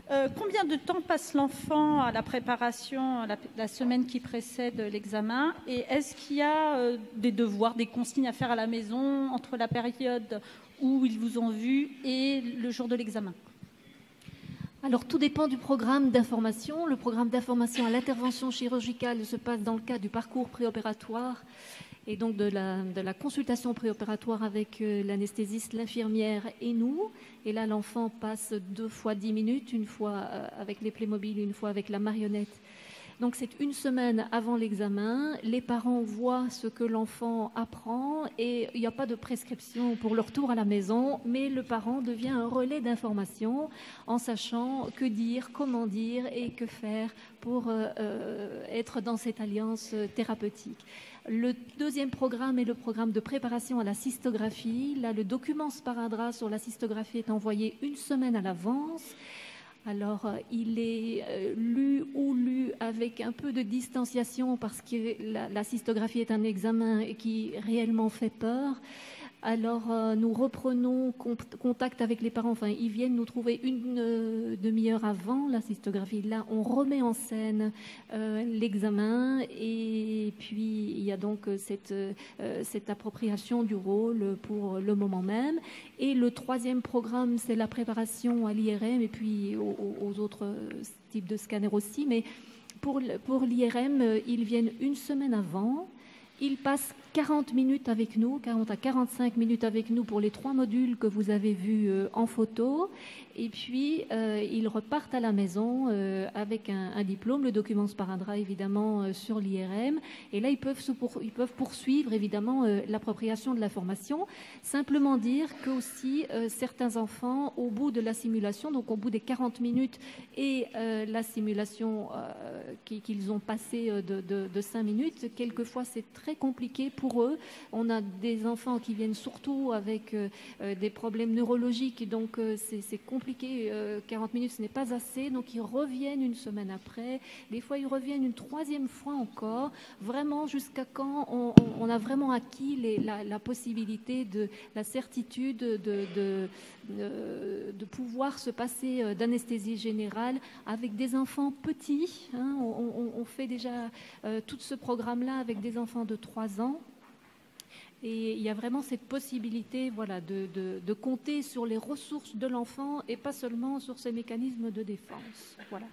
Combien de temps passe l'enfant à la préparation, la semaine qui précède l'examen? Et est-ce qu'il y a des devoirs, des consignes à faire à la maison entre la période où ils vous ont vu et le jour de l'examen? Alors, tout dépend du programme d'information. Le programme d'information à l'intervention chirurgicale se passe dans le cadre du parcours préopératoire et donc de la consultation préopératoire avec l'anesthésiste, l'infirmière et nous. Et là, l'enfant passe 2 fois 10 minutes, une fois avec les Playmobil, une fois avec la marionnette. Donc c'est une semaine avant l'examen, les parents voient ce que l'enfant apprend et il n'y a pas de prescription pour le retour à la maison, mais le parent devient un relais d'information en sachant que dire, comment dire et que faire pour être dans cette alliance thérapeutique. Le deuxième programme est le programme de préparation à la cystographie. Là, le document sparadrap sur la cystographie est envoyé une semaine à l'avance. Alors, il est lu avec un peu de distanciation parce que la cystographie est un examen qui réellement fait peur. Alors, nous reprenons contact avec les parents. Enfin, ils viennent nous trouver une demi-heure avant la cystographie. Là, on remet en scène l'examen et puis il y a donc cette appropriation du rôle pour le moment même. Et le troisième programme, c'est la préparation à l'IRM et puis aux autres types de scanners aussi. Mais pour l'IRM, ils viennent une semaine avant. Ils passent 40 minutes avec nous, 40 à 45 minutes avec nous pour les 3 modules que vous avez vus en photo. Et puis, ils repartent à la maison avec un diplôme, le document sparadrap évidemment sur l'IRM. Et là, ils peuvent poursuivre évidemment l'appropriation de la formation. Simplement dire que aussi certains enfants, au bout de la simulation, donc au bout des 40 minutes et la simulation qu'ils ont passée de 5 minutes, quelquefois c'est très compliqué pour eux. On a des enfants qui viennent surtout avec des problèmes neurologiques, donc c'est compliqué. 40 minutes, ce n'est pas assez, donc ils reviennent une semaine après. Des fois, ils reviennent une 3e fois encore, vraiment jusqu'à quand on a vraiment acquis la possibilité, la certitude de pouvoir se passer d'anesthésie générale avec des enfants petits. Hein. On fait déjà tout ce programme-là avec des enfants de 3 ans. Et il y a vraiment cette possibilité de compter sur les ressources de l'enfant et pas seulement sur ses mécanismes de défense. Voilà.